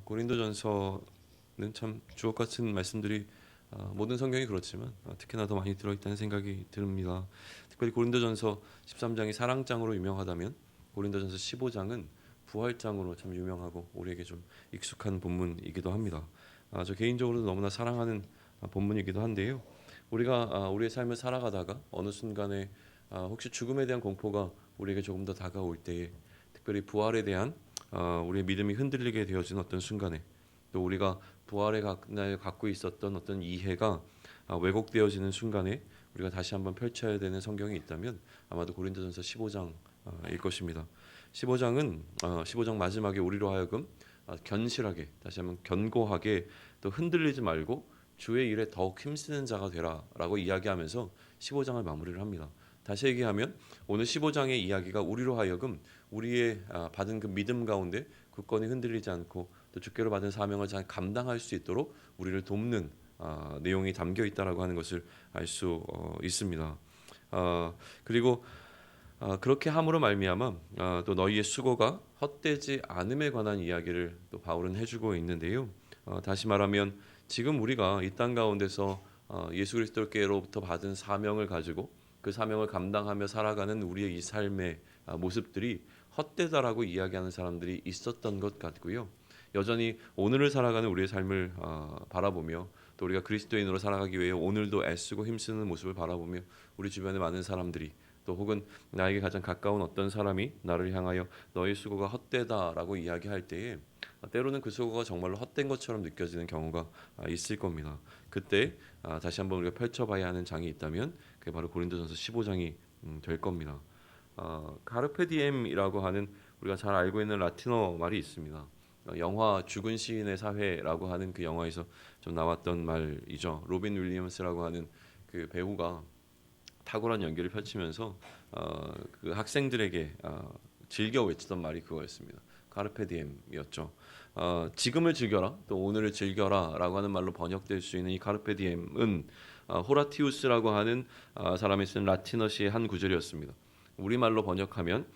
고린도전서는 참 주옥 같은 말씀들이 모든 성경이 그렇지만 특히나 더 많이 들어있다는 생각이 듭니다. 특별히 고린도전서 13장이 사랑장으로 유명하다면 고린도전서 15장은 부활장으로 참 유명하고 우리에게 좀 익숙한 본문이기도 합니다. 저 개인적으로도 너무나 사랑하는 본문이기도 한데요. 우리가 우리의 삶을 살아가다가 어느 순간에 혹시 죽음에 대한 공포가 우리에게 조금 더 다가올 때에, 특별히 부활에 대한 우리의 믿음이 흔들리게 되어진 어떤 순간에, 또 우리가 부활에 날 갖고 있었던 어떤 이해가 왜곡되어지는 순간에 우리가 다시 한번 펼쳐야 되는 성경이 있다면 아마도 고린도전서 15장일 것입니다. 15장 마지막에 우리로 하여금 견실하게, 다시 한번 견고하게, 또 흔들리지 말고 주의 일에 더욱 힘쓰는 자가 되라라고 이야기하면서 15장을 마무리를 합니다. 다시 얘기하면 오늘 15장의 이야기가 우리로 하여금 우리의 받은 그 믿음 가운데 굳건히 흔들리지 않고 또 주께로 받은 사명을 잘 감당할 수 있도록 우리를 돕는 내용이 담겨 있다라고 하는 것을 알 수 있습니다. 그리고 그렇게 함으로 말미암아 또 너희의 수고가 헛되지 않음에 관한 이야기를 또 바울은 해주고 있는데요. 다시 말하면 지금 우리가 이 땅 가운데서 예수 그리스도께로부터 받은 사명을 가지고 그 사명을 감당하며 살아가는 우리의 이 삶의 모습들이 헛되다라고 이야기하는 사람들이 있었던 것 같고요. 여전히 오늘을 살아가는 우리의 삶을 바라보며 또 우리가 그리스도인으로 살아가기 위해 오늘도 애쓰고 힘쓰는 모습을 바라보며 우리 주변에 많은 사람들이, 또 혹은 나에게 가장 가까운 어떤 사람이 나를 향하여 너의 수고가 헛되다라고 이야기할 때에 때로는 그 수고가 정말로 헛된 것처럼 느껴지는 경우가 있을 겁니다. 그때 다시 한번 우리가 펼쳐봐야 하는 장이 있다면 그게 바로 고린도전서 15장이 될 겁니다. 카르페 디엠이라고 하는 우리가 잘 알고 있는 라틴어 말이 있습니다. 영화 죽은 시인의 사회라고 하는 그 영화에서 좀 나왔던 말이죠. 로빈 윌리엄스라고 하는 그 배우가 탁월한 연기를 펼치면서 그 학생들에게 즐겨 외치던 말이 그거였습니다. 카르페 디엠이었죠. 지금을 즐겨라, 또 오늘을 즐겨라라고 하는 말로 번역될 수 있는 이 카르페 디엠은 호라티우스라고 하는 사람이 쓴 라틴어 시의 한 구절이었습니다. 우리말로 번역하면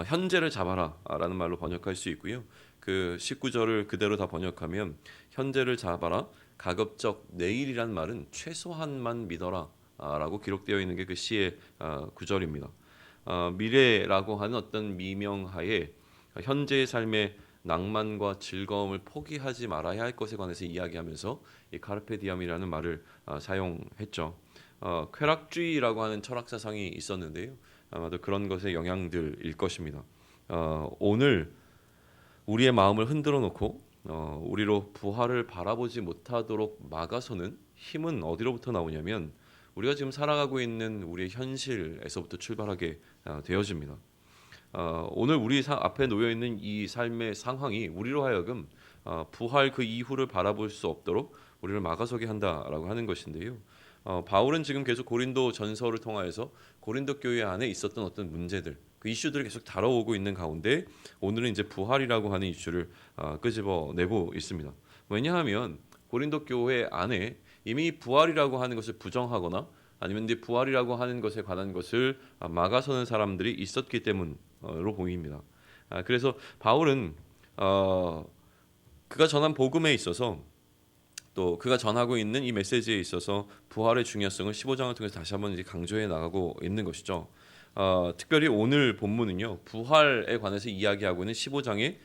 현재를 잡아라라는 말로 번역할 수 있고요. 그 19절을 그대로 다 번역하면 현재를 잡아라, 가급적 내일이란 말은 최소한만 믿어라 라고 기록되어 있는 게 그 시의 구절입니다. 미래라고 하는 어떤 미명하에 현재의 삶의 낭만과 즐거움을 포기하지 말아야 할 것에 관해서 이야기하면서 이 카르페 디엠이라는 말을 사용했죠. 쾌락주의라고 하는 철학 사상이 있었는데요. 아마도 그런 것의 영향들일 것입니다. 오늘 우리의 마음을 흔들어 놓고 우리로 부활을 바라보지 못하도록 막아서는 힘은 어디로부터 나오냐면 우리가 지금 살아가고 있는 우리의 현실에서부터 출발하게 되어집니다. 오늘 우리 앞에 놓여 있는 이 삶의 상황이 우리로 하여금 부활 그 이후를 바라볼 수 없도록 우리를 막아서게 한다라고 하는 것인데요. 바울은 지금 계속 고린도 전서를 통하여서 고린도 교회 안에 있었던 어떤 문제들, 그 이슈들을 계속 다뤄오고 있는 가운데 오늘은 이제 부활이라고 하는 이슈를 끄집어내고 있습니다. 왜냐하면 고린도 교회 안에 이미 부활이라고 하는 것을 부정하거나 아니면 이제 부활이라고 하는 것에 관한 것을 막아서는 사람들이 있었기 때문으로 보입니다. 그래서 바울은 그가 전한 복음에 있어서 또 그가 전하고 있는 이 메시지에 있어서 부활의 중요성을 15장을 통해서 다시 한번 이제 강조해 나가고 있는 것이죠. 특별히 오늘 본문은요, 부활에 관해서 이야기하고 있는 15장의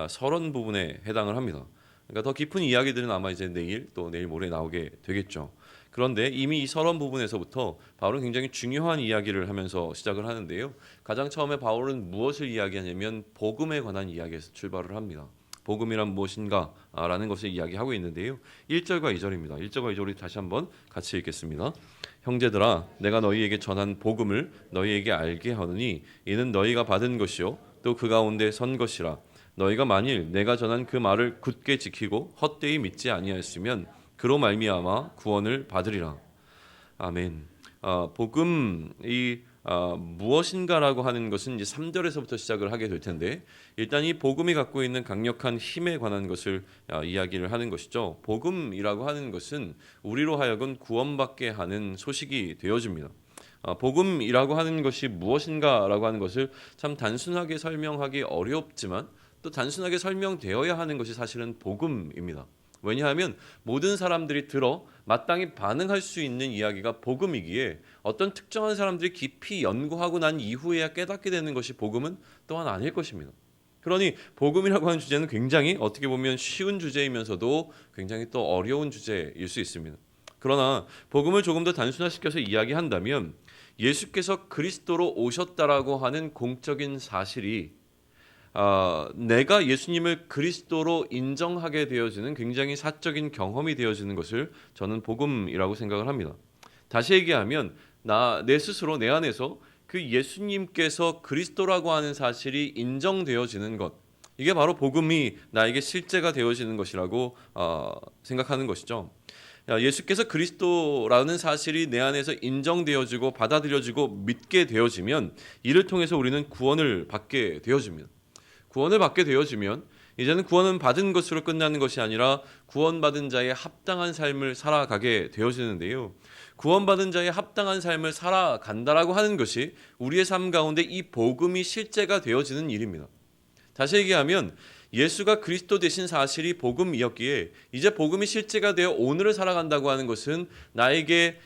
서론 부분에 해당을 합니다. 그러니까 더 깊은 이야기들은 아마 이제 내일 또 내일 모레 나오게 되겠죠. 그런데 이미 이 서론 부분에서부터 바울은 굉장히 중요한 이야기를 하면서 시작을 하는데요. 가장 처음에 바울은 무엇을 이야기하냐면 복음에 관한 이야기에서 출발을 합니다. 복음이란 무엇인가 라는 것을 이야기하고 있는데요. 1절과 2절입니다. 1절과 2절을 다시 한번 같이 읽겠습니다. 형제들아, 내가 너희에게 전한 복음을 너희에게 알게 하느니 이는 너희가 받은 것이요 또 그 가운데 선 것이라. 너희가 만일 내가 전한 그 말을 굳게 지키고 헛되이 믿지 아니하였으면 그로 말미암아 구원을 받으리라. 아멘. 복음이 무엇인가라고 하는 것은 이제 3절에서부터 시작을 하게 될 텐데, 일단 이 복음이 갖고 있는 강력한 힘에 관한 것을 이야기를 하는 것이죠. 복음이라고 하는 것은 우리로 하여금 구원받게 하는 소식이 되어집니다. 복음이라고 하는 것이 무엇인가라고 하는 것을 참 단순하게 설명하기 어렵지만 또 단순하게 설명되어야 하는 것이 사실은 복음입니다. 왜냐하면 모든 사람들이 들어 마땅히 반응할 수 있는 이야기가 복음이기에 어떤 특정한 사람들이 깊이 연구하고 난 이후에야 깨닫게 되는 것이 복음은 또한 아닐 것입니다. 그러니 복음이라고 하는 주제는 굉장히 어떻게 보면 쉬운 주제이면서도 굉장히 또 어려운 주제일 수 있습니다. 그러나 복음을 조금 더 단순화시켜서 이야기한다면 예수께서 그리스도로 오셨다라고 하는 공적인 사실이 내가 예수님을 그리스도로 인정하게 되어지는 굉장히 사적인 경험이 되어지는 것을 저는 복음이라고 생각을 합니다. 다시 얘기하면 내 스스로 내 안에서 그 예수님께서 그리스도라고 하는 사실이 인정되어지는 것, 이게 바로 복음이 나에게 실제가 되어지는 것이라고 생각하는 것이죠. 예수께서 그리스도라는 사실이 내 안에서 인정되어지고 받아들여지고 믿게 되어지면 이를 통해서 우리는 구원을 받게 되어집니다. 구원을 받게 되어지면 이제는 구원은 받은 것으로 끝나는 것이 아니라 구원받은 자의 합당한 삶을 살아가게 되어지는데요. 구원받은 자의 합당한 삶을 살아간다라고 하는 것이 우리의 삶 가운데 이 복음이 실제가 되어지는 일입니다. 다시 얘기하면 예수가 그리스도 되신 사실이 복음이었기에 이제 복음이 실제가 되어 오늘을 살아간다고 하는 것은 나에게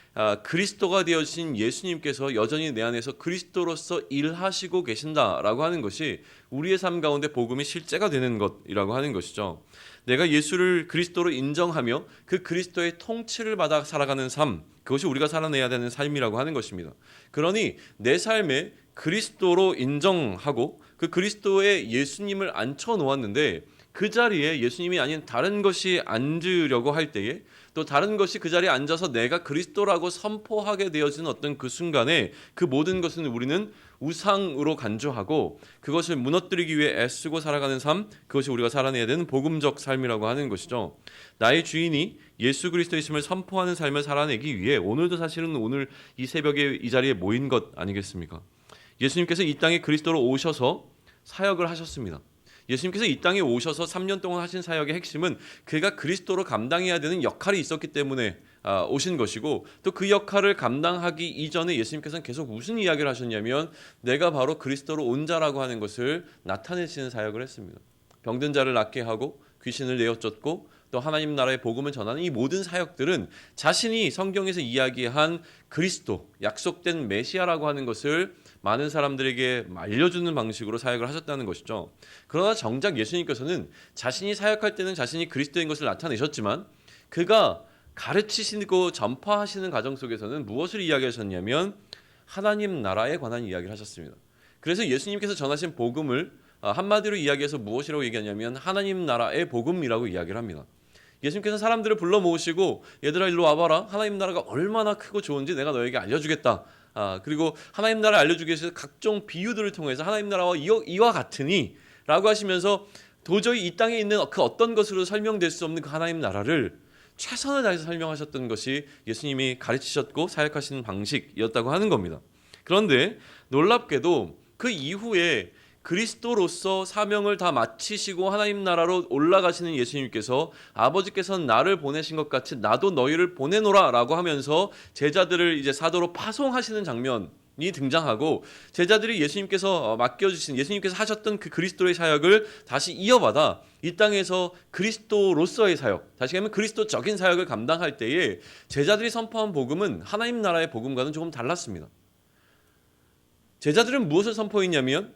그리스도가 되어진 예수님께서 여전히 내 안에서 그리스도로서 일하시고 계신다라고 하는 것이 우리의 삶 가운데 복음이 실제가 되는 것이라고 하는 것이죠. 내가 예수를 그리스도로 인정하며 그 그리스도의 통치를 받아 살아가는 삶, 그것이 우리가 살아내야 되는 삶이라고 하는 것입니다. 그러니 내 삶에 그리스도로 인정하고 그 그리스도의 예수님을 앉혀 놓았는데 그 자리에 예수님이 아닌 다른 것이 앉으려고 할 때에 또 다른 것이 그 자리에 앉아서 내가 그리스도라고 선포하게 되어지는 어떤 그 순간에 그 모든 것은 우리는 우상으로 간주하고 그것을 무너뜨리기 위해 애쓰고 살아가는 삶, 그것이 우리가 살아내야 되는 복음적 삶이라고 하는 것이죠. 나의 주인이 예수 그리스도이심을 선포하는 삶을 살아내기 위해 오늘도 사실은 오늘 이 새벽에 이 자리에 모인 것 아니겠습니까? 예수님께서 이 땅에 그리스도로 오셔서 사역을 하셨습니다. 예수님께서 이 땅에 오셔서 3년 동안 하신 사역의 핵심은 그가 그리스도로 감당해야 되는 역할이 있었기 때문에 오신 것이고 또 그 역할을 감당하기 이전에 예수님께서는 계속 무슨 이야기를 하셨냐면 내가 바로 그리스도로 온 자라고 하는 것을 나타내시는 사역을 했습니다. 병든 자를 낫게 하고 귀신을 내어 쫓고 또 하나님 나라의 복음을 전하는 이 모든 사역들은 자신이 성경에서 이야기한 그리스도, 약속된 메시아라고 하는 것을 많은 사람들에게 알려주는 방식으로 사역을 하셨다는 것이죠. 그러나 정작 예수님께서는 자신이 사역할 때는 자신이 그리스도인 것을 나타내셨지만 그가 가르치시고 전파하시는 과정 속에서는 무엇을 이야기하셨냐면 하나님 나라에 관한 이야기를 하셨습니다. 그래서 예수님께서 전하신 복음을 한마디로 이야기해서 무엇이라고 얘기하냐면 하나님 나라의 복음이라고 이야기를 합니다. 예수님께서 사람들을 불러 모으시고 얘들아 일로 와봐라. 하나님 나라가 얼마나 크고 좋은지 내가 너에게 알려주겠다. 그리고 하나님 나라를 알려주기 위해서 각종 비유들을 통해서 하나님 나라와 이와 같으니 라고 하시면서 도저히 이 땅에 있는 그 어떤 것으로 설명될 수 없는 그 하나님 나라를 최선을 다해서 설명하셨던 것이 예수님이 가르치셨고 사역하시는 방식이었다고 하는 겁니다. 그런데 놀랍게도 그 이후에 그리스도로서 사명을 다 마치시고 하나님 나라로 올라가시는 예수님께서 아버지께서는 나를 보내신 것 같이 나도 너희를 보내노라 라고 하면서 제자들을 이제 사도로 파송하시는 장면이 등장하고 제자들이 예수님께서 맡겨주신 예수님께서 하셨던 그 그리스도의 사역을 다시 이어받아 이 땅에서 그리스도로서의 사역, 다시 하면 그리스도적인 사역을 감당할 때에 제자들이 선포한 복음은 하나님 나라의 복음과는 조금 달랐습니다. 제자들은 무엇을 선포했냐면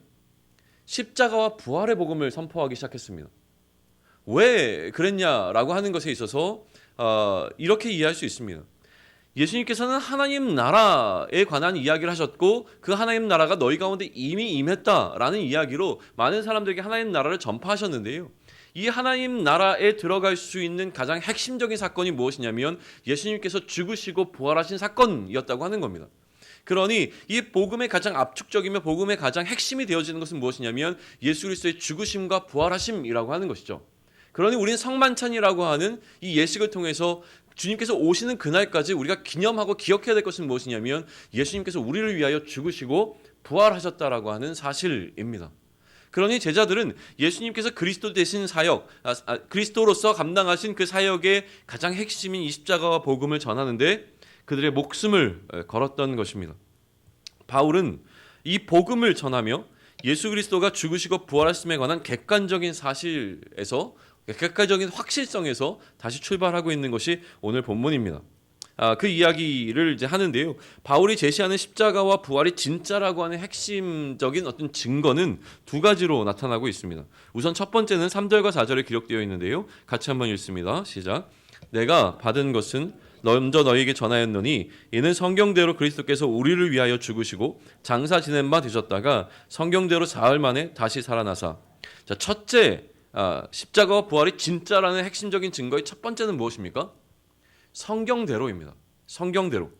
십자가와 부활의 복음을 선포하기 시작했습니다. 왜 그랬냐라고 하는 것에 있어서 이렇게 이해할 수 있습니다. 예수님께서는 하나님 나라에 관한 이야기를 하셨고 그 하나님 나라가 너희 가운데 이미 임했다라는 이야기로 많은 사람들에게 하나님 나라를 전파하셨는데요. 이 하나님 나라에 들어갈 수 있는 가장 핵심적인 사건이 무엇이냐면 예수님께서 죽으시고 부활하신 사건이었다고 하는 겁니다. 그러니 이 복음의 가장 압축적이며 복음의 가장 핵심이 되어지는 것은 무엇이냐면 예수 그리스도의 죽으심과 부활하심이라고 하는 것이죠. 그러니 우리는 성만찬이라고 하는 이 예식을 통해서 주님께서 오시는 그날까지 우리가 기념하고 기억해야 될 것은 무엇이냐면 예수님께서 우리를 위하여 죽으시고 부활하셨다라고 하는 사실입니다. 그러니 제자들은 예수님께서 그리스도 되신 사역, 그리스도로서 감당하신 그 사역의 가장 핵심인 이 십자가와 복음을 전하는데 그들의 목숨을 걸었던 것입니다. 바울은 이 복음을 전하며 예수 그리스도가 죽으시고 부활하심에 관한 객관적인 사실에서, 객관적인 확실성에서 다시 출발하고 있는 것이 오늘 본문입니다. 그 이야기를 이제 하는데요. 바울이 제시하는 십자가와 부활이 진짜라고 하는 핵심적인 어떤 증거는 두 가지로 나타나고 있습니다. 우선 첫 번째는 3절과 4절에 기록되어 있는데요. 같이 한번 읽습니다. 시작. 내가 받은 것은 먼저 너희에게 전하였노니 이는 성경대로 그리스도께서 우리를 위하여 죽으시고 장사 지낸 바 되셨다가 성경대로 사흘 만에 다시 살아나사. 자, 첫째, 십자가와 부활이 진짜라는 핵심적인 증거의 첫 번째는 무엇입니까? 성경대로입니다. 성경대로.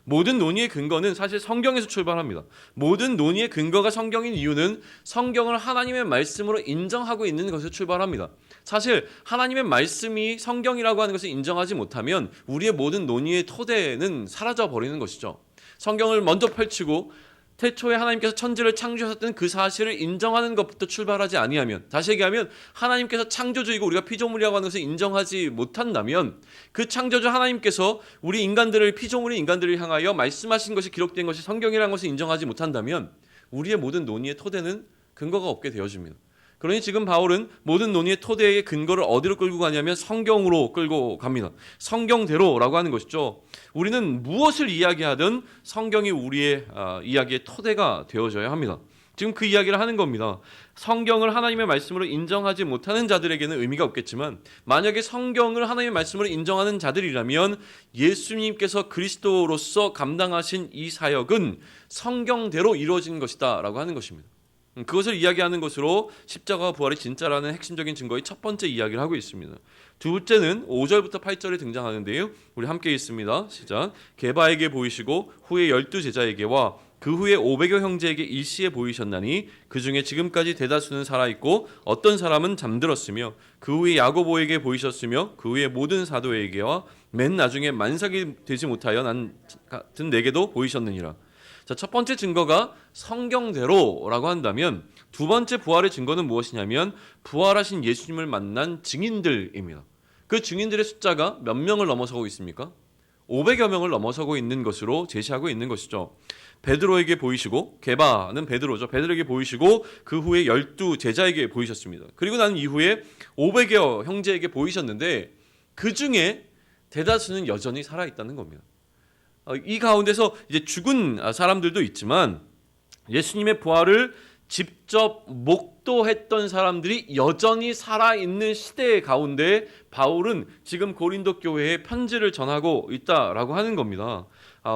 모든 논의의 근거는 사실 성경에서 출발합니다. 모든 논의의 근거가 성경인 이유는 성경을 하나님의 말씀으로 인정하고 있는 것에서 출발합니다. 사실 하나님의 말씀이 성경이라고 하는 것을 인정하지 못하면 우리의 모든 논의의 토대는 사라져 버리는 것이죠. 성경을 먼저 펼치고 태초에 하나님께서 천지를 창조하셨던 그 사실을 인정하는 것부터 출발하지 아니하면, 다시 얘기하면 하나님께서 창조주이고 우리가 피조물이라고 하는 것을 인정하지 못한다면, 그 창조주 하나님께서 우리 인간들을, 피조물인 인간들을 향하여 말씀하신 것이 기록된 것이 성경이라는 것을 인정하지 못한다면 우리의 모든 논의의 토대는 근거가 없게 되어집니다. 그러니 지금 바울은 모든 논의의 토대의 근거를 어디로 끌고 가냐면 성경으로 끌고 갑니다. 성경대로라고 하는 것이죠. 우리는 무엇을 이야기하든 성경이 우리의 이야기의 토대가 되어져야 합니다. 지금 그 이야기를 하는 겁니다. 성경을 하나님의 말씀으로 인정하지 못하는 자들에게는 의미가 없겠지만, 만약에 성경을 하나님의 말씀으로 인정하는 자들이라면 예수님께서 그리스도로서 감당하신 이 사역은 성경대로 이루어진 것이다 라고 하는 것입니다. 그것을 이야기하는 것으로 십자가와 부활이 진짜라는 핵심적인 증거의 첫 번째 이야기를 하고 있습니다. 둘째는 5절부터 8절에 등장하는데요. 우리 함께 읽습니다. 시작. 게바에게 보이시고 후에 12제자에게와 그 후에 500여 형제에게 일시에 보이셨나니 그 중에 지금까지 대다수는 살아있고 어떤 사람은 잠들었으며 그 후에 야고보에게 보이셨으며 그 후에 모든 사도에게와 맨 나중에 만삭이 되지 못하여 난 같은 내게도 보이셨느니라. 자, 첫 번째 증거가 성경대로라고 한다면 두 번째 부활의 증거는 무엇이냐면 부활하신 예수님을 만난 증인들입니다. 그 증인들의 숫자가 몇 명을 넘어서고 있습니까? 500여 명을 넘어서고 있는 것으로 제시하고 있는 것이죠. 베드로에게 보이시고, 게바는 베드로죠. 베드로에게 보이시고 그 후에 12제자에게 보이셨습니다. 그리고 난 이후에 500여 형제에게 보이셨는데 그 중에 대다수는 여전히 살아있다는 겁니다. 이 가운데서 이제 죽은 사람들도 있지만 예수님의 부활을 직접 목도했던 사람들이 여전히 살아있는 시대 가운데 바울은 지금 고린도 교회에 편지를 전하고 있다라고 하는 겁니다.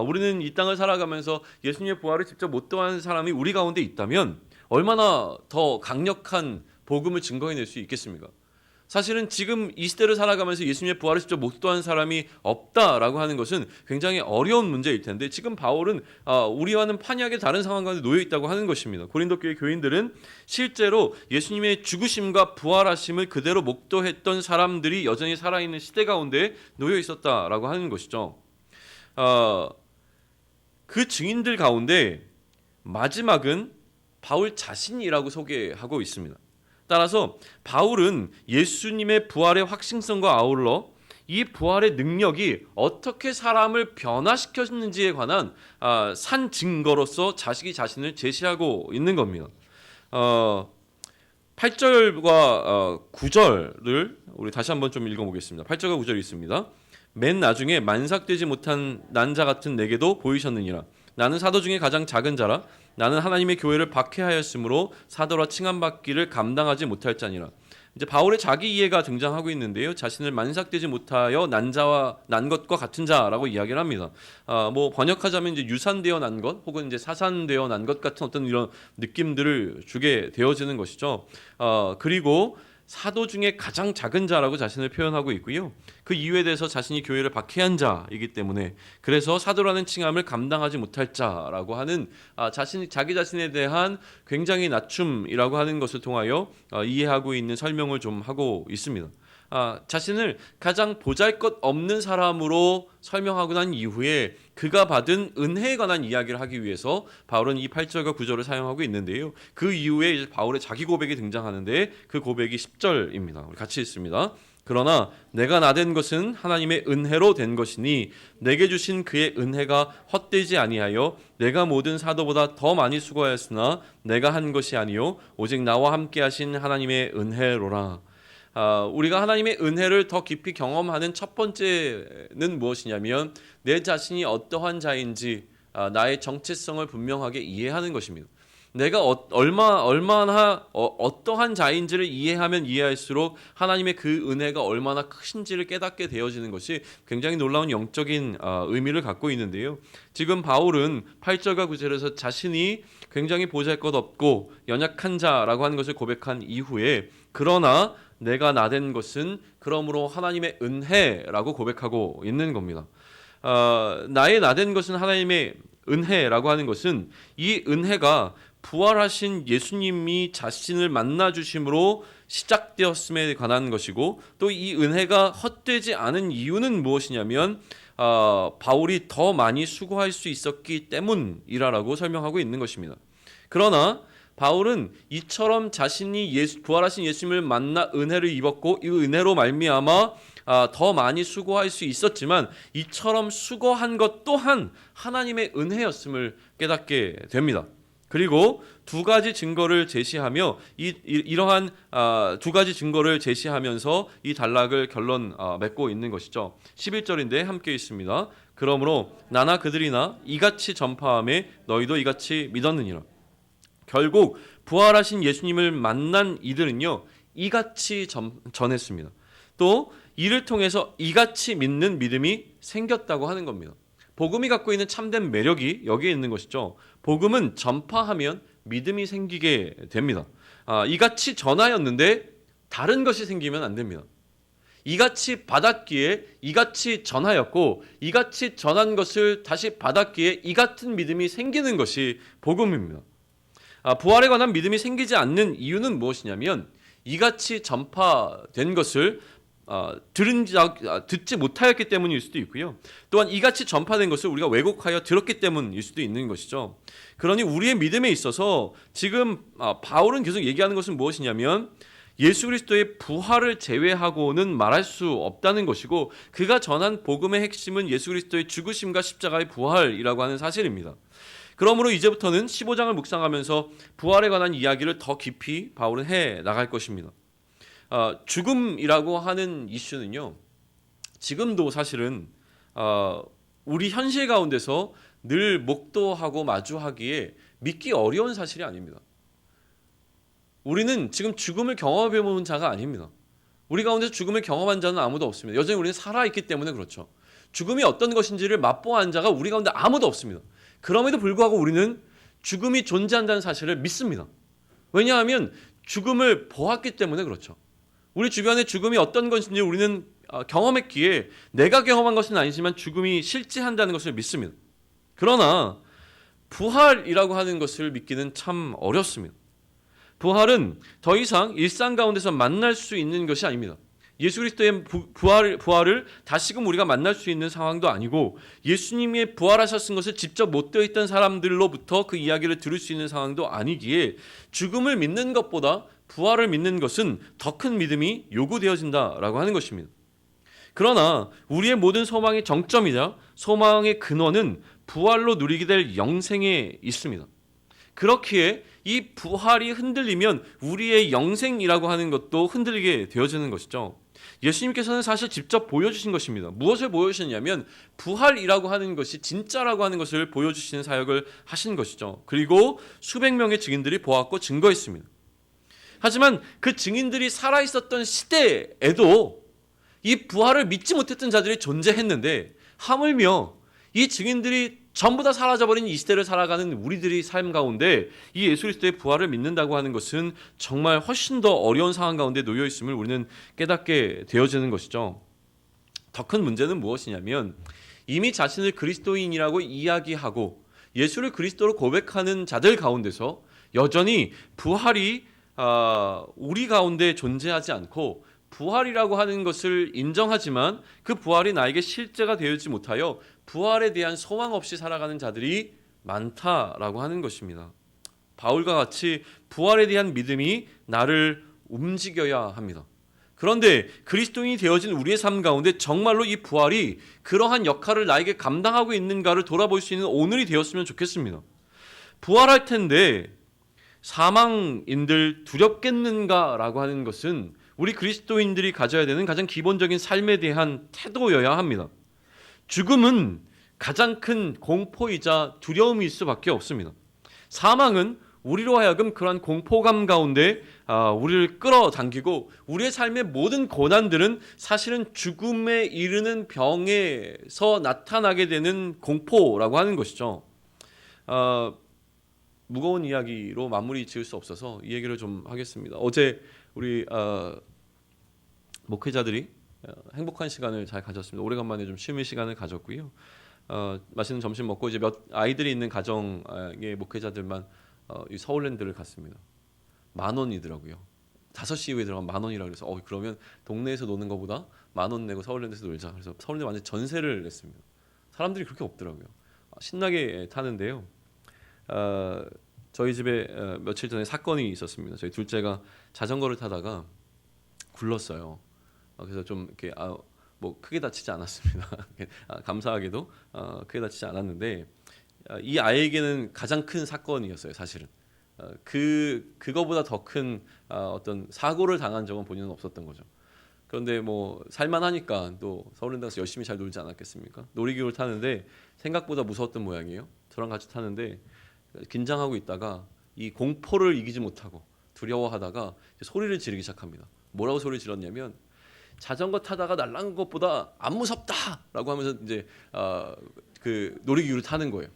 우리는 이 땅을 살아가면서 예수님의 부활을 직접 목도한 사람이 우리 가운데 있다면 얼마나 더 강력한 복음을 증거해낼 수 있겠습니까? 사실은 지금 이 시대를 살아가면서 예수님의 부활을 직접 목도한 사람이 없다라고 하는 것은 굉장히 어려운 문제일 텐데, 지금 바울은 우리와는 판이하게 다른 상황 가운데 놓여 있다고 하는 것입니다. 고린도 교회 교인들은 실제로 예수님의 죽으심과 부활하심을 그대로 목도했던 사람들이 여전히 살아있는 시대 가운데 놓여 있었다라고 하는 것이죠. 그 증인들 가운데 마지막은 바울 자신이라고 소개하고 있습니다. 따라서 바울은 예수님의 부활의 확신성과 아울러 이 부활의 능력이 어떻게 사람을 변화시켰는지에 관한 산 증거로서 자신을 제시하고 있는 겁니다. 8절과 9절을 우리 다시 한번 좀 읽어보겠습니다. 8절과 9절이 있습니다. 맨 나중에 만삭되지 못한 난 자 같은 내게도 보이셨느니라. 나는 사도 중에 가장 작은 자라. 나는 하나님의 교회를 박해하였으므로 사도라 칭함받기를 감당하지 못할 자니라. 이제 바울의 자기 이해가 등장하고 있는데요. 자신을 만삭되지 못하여 난 것과 같은 자라고 이야기를 합니다. 뭐 번역하자면 이제 유산되어 난 것, 혹은 이제 사산되어 난 것 같은 어떤 이런 느낌들을 주게 되어지는 것이죠. 그리고 사도 중에 가장 작은 자라고 자신을 표현하고 있고요. 그 이유에 대해서 자신이 교회를 박해한 자이기 때문에, 그래서 사도라는 칭함을 감당하지 못할 자라고 하는 자기 자신에 대한 굉장히 낮춤이라고 하는 것을 통하여 이해하고 있는 설명을 좀 하고 있습니다. 자신을 가장 보잘것없는 사람으로 설명하고 난 이후에 그가 받은 은혜에 관한 이야기를 하기 위해서 바울은 이 8절과 9절을 사용하고 있는데요. 그 이후에 이제 바울의 자기 고백이 등장하는데 그 고백이 10절입니다. 우리 같이 읽습니다. 그러나 내가 나된 것은 하나님의 은혜로 된 것이니 내게 주신 그의 은혜가 헛되지 아니하여 내가 모든 사도보다 더 많이 수고하였으나 내가 한 것이 아니요 오직 나와 함께 하신 하나님의 은혜로라. 우리가 하나님의 은혜를 더 깊이 경험하는 첫 번째는 무엇이냐면 내 자신이 어떠한 자인지 나의 정체성을 분명하게 이해하는 것입니다. 내가 얼마나 어떠한 자인지를 이해하면 이해할수록 하나님의 그 은혜가 얼마나 크신지를 깨닫게 되어지는 것이 굉장히 놀라운 영적인 의미를 갖고 있는데요. 지금 바울은 8절과 9절에서 자신이 굉장히 보잘것없고 연약한 자라고 하는 것을 고백한 이후에 그러나 내가 나된 것은 그러므로 하나님의 은혜라고 고백하고 있는 겁니다. 나의 나된 것은 하나님의 은혜라고 하는 것은 이 은혜가 부활하신 예수님이 자신을 만나 주심으로 시작되었음에 관한 것이고 또 이 은혜가 헛되지 않은 이유는 무엇이냐면 바울이 더 많이 수고할 수 있었기 때문이라고 설명하고 있는 것입니다. 그러나 바울은 이처럼 자신이 부활하신 예수님을 만나 은혜를 입었고 이 은혜로 말미암아 더 많이 수고할 수 있었지만 이처럼 수고한 것 또한 하나님의 은혜였음을 깨닫게 됩니다. 그리고 두 가지 증거를 제시하며 이러한 두 가지 증거를 제시하면서 이 단락을 결론 맺고 있는 것이죠. 11절인데 함께 있습니다. 그러므로 나나 그들이나 이같이 전파하매 너희도 이같이 믿었느니라. 결국 부활하신 예수님을 만난 이들은요 이같이 전했습니다. 또 이를 통해서 이같이 믿는 믿음이 생겼다고 하는 겁니다. 복음이 갖고 있는 참된 매력이 여기에 있는 것이죠. 복음은 전파하면 믿음이 생기게 됩니다. 이같이 전하였는데 다른 것이 생기면 안 됩니다. 이같이 받았기에 이같이 전하였고 이같이 전한 것을 다시 받았기에 이 같은 믿음이 생기는 것이 복음입니다. 부활에 관한 믿음이 생기지 않는 이유는 무엇이냐면 이같이 전파된 것을 듣지 못하였기 때문일 수도 있고요. 또한 이같이 전파된 것을 우리가 왜곡하여 들었기 때문일 수도 있는 것이죠. 그러니 우리의 믿음에 있어서 지금 바울은 계속 얘기하는 것은 무엇이냐면 예수 그리스도의 부활을 제외하고는 말할 수 없다는 것이고 그가 전한 복음의 핵심은 예수 그리스도의 죽으심과 십자가의 부활이라고 하는 사실입니다. 그러므로 이제부터는 15장을 묵상하면서 부활에 관한 이야기를 더 깊이 바울은 해 나갈 것입니다. 죽음이라고 하는 이슈는요 지금도 사실은 우리 현실 가운데서 늘 목도하고 마주하기에 믿기 어려운 사실이 아닙니다. 우리는 지금 죽음을 경험해 본 자가 아닙니다. 우리 가운데서 죽음을 경험한 자는 아무도 없습니다. 여전히 우리는 살아있기 때문에 그렇죠. 죽음이 어떤 것인지를 맛보아한 자가 우리 가운데 아무도 없습니다. 그럼에도 불구하고 우리는 죽음이 존재한다는 사실을 믿습니다. 왜냐하면 죽음을 보았기 때문에 그렇죠. 우리 주변에 죽음이 어떤 것인지 우리는 경험했기에 내가 경험한 것은 아니지만 죽음이 실제한다는 것을 믿습니다. 그러나 부활이라고 하는 것을 믿기는 참 어렵습니다. 부활은 더 이상 일상 가운데서 만날 수 있는 것이 아닙니다. 예수 그리스도의 부활을 다시금 우리가 만날 수 있는 상황도 아니고 예수님의 부활하셨은 것을 직접 못 되어 있던 사람들로부터 그 이야기를 들을 수 있는 상황도 아니기에 죽음을 믿는 것보다 부활을 믿는 것은 더 큰 믿음이 요구되어진다라고 하는 것입니다. 그러나 우리의 모든 소망의 정점이자 소망의 근원은 부활로 누리게 될 영생에 있습니다. 그렇기에 이 부활이 흔들리면 우리의 영생이라고 하는 것도 흔들리게 되어지는 것이죠. 예수님께서는 사실 직접 보여주신 것입니다. 무엇을 보여주셨냐면 부활이라고 하는 것이 진짜라고 하는 것을 보여주시는 사역을 하신 것이죠. 그리고 수백 명의 증인들이 보았고 증거했습니다. 하지만 그 증인들이 살아있었던 시대에도 이 부활을 믿지 못했던 자들이 존재했는데 하물며 이 증인들이 전부 다 사라져버린 이 시대를 살아가는 우리들의 삶 가운데 이 예수 그리스도의 부활을 믿는다고 하는 것은 정말 훨씬 더 어려운 상황 가운데 놓여 있음을 우리는 깨닫게 되어지는 것이죠. 더 큰 문제는 무엇이냐면 이미 자신을 그리스도인이라고 이야기하고 예수를 그리스도로 고백하는 자들 가운데서 여전히 부활이 우리 가운데 존재하지 않고 부활이라고 하는 것을 인정하지만 그 부활이 나에게 실제가 되지 못하여 부활에 대한 소망 없이 살아가는 자들이 많다라고 하는 것입니다. 바울과 같이 부활에 대한 믿음이 나를 움직여야 합니다. 그런데 그리스도인이 되어진 우리의 삶 가운데 정말로 이 부활이 그러한 역할을 나에게 감당하고 있는가를 돌아볼 수 있는 오늘이 되었으면 좋겠습니다. 부활할 텐데 사망인들 두렵겠는가라고 하는 것은 우리 그리스도인들이 가져야 되는 가장 기본적인 삶에 대한 태도여야 합니다. 죽음은 가장 큰 공포이자 두려움일 수밖에 없습니다. 사망은 우리로 하여금 그러한 공포감 가운데 우리를 끌어당기고 우리의 삶의 모든 고난들은 사실은 죽음에 이르는 병에서 나타나게 되는 공포라고 하는 것이죠. 무거운 이야기로 마무리 지을 수 없어서 이 얘기를 좀 하겠습니다. 어제 우리 목회자들이 행복한 시간을 잘 가졌습니다. 오래간만에 좀 쉼의 시간을 가졌고요. 맛있는 점심 먹고 이제 몇 아이들이 있는 가정의 목회자들만 이 서울랜드를 갔습니다. 10,000원이더라고요. 5시 이후에 들어가면 10,000원이라 그래서 그러면 동네에서 노는 것보다 10,000원 내고 서울랜드에서 놀자. 그래서 서울랜드 완전 전세를 냈습니다. 사람들이 그렇게 없더라고요. 신나게 타는데요. 저희 집에 며칠 전에 사건이 있었습니다. 저희 둘째가 자전거를 타다가 굴렀어요. 그래서 좀 이렇게 뭐 크게 다치지 않았습니다. 감사하게도 크게 다치지 않았는데 이 아이에게는 가장 큰 사건이었어요. 사실은 그거보다 더 큰 어떤 사고를 당한 적은 본인은 없었던 거죠. 그런데 뭐 살만하니까 또 서울랜드 가서 열심히 잘 놀지 않았겠습니까? 놀이기구를 타는데 생각보다 무서웠던 모양이에요. 저랑 같이 타는데 긴장하고 있다가 이 공포를 이기지 못하고 두려워하다가 소리를 지르기 시작합니다. 뭐라고 소리를 질렀냐면 자전거 타다가 날아간 것보다 안 무섭다라고 하면서 이제 그 놀이기구를 타는 거예요.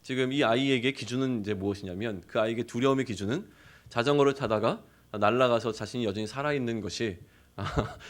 지금 이 아이에게 기준은 이제 무엇이냐면 그 아이에게 두려움의 기준은 자전거를 타다가 날아가서 자신이 여전히 살아있는 것이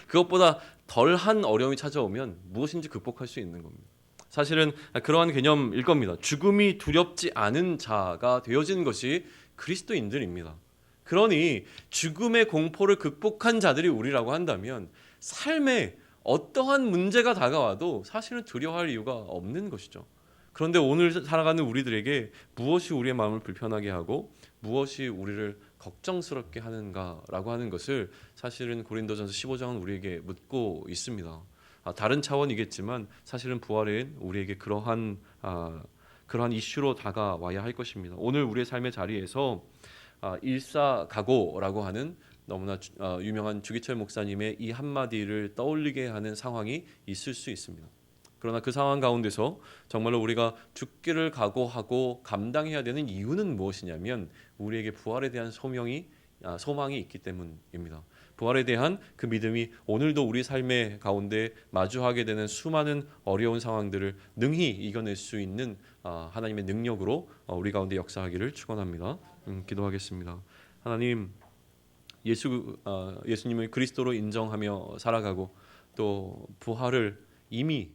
그것보다 덜한 어려움이 찾아오면 무엇인지 극복할 수 있는 겁니다. 사실은 그러한 개념일 겁니다. 죽음이 두렵지 않은 자가 되어진 것이 그리스도인들입니다. 그러니 죽음의 공포를 극복한 자들이 우리라고 한다면 삶에 어떠한 문제가 다가와도 사실은 두려워할 이유가 없는 것이죠. 그런데 오늘 살아가는 우리들에게 무엇이 우리의 마음을 불편하게 하고 무엇이 우리를 걱정스럽게 하는가라고 하는 것을 사실은 고린도전서 15장은 우리에게 묻고 있습니다. 다른 차원이겠지만 사실은 부활은 우리에게 그러한 이슈로 다가와야 할 것입니다. 오늘 우리의 삶의 자리에서 일사각오라고 하는 너무나 유명한 주기철 목사님의 이 한마디를 떠올리게 하는 상황이 있을 수 있습니다. 그러나 그 상황 가운데서 정말로 우리가 죽기를 각오하고 감당해야 되는 이유는 무엇이냐면 우리에게 부활에 대한 소망이 있기 때문입니다. 부활에 대한 그 믿음이 오늘도 우리 삶의 가운데 마주하게 되는 수많은 어려운 상황들을 능히 이겨낼 수 있는 하나님의 능력으로 우리 가운데 역사하기를 축원합니다. 기도하겠습니다. 하나님, 예수님을 그리스도로 인정하며 살아가고 또 부활을 이미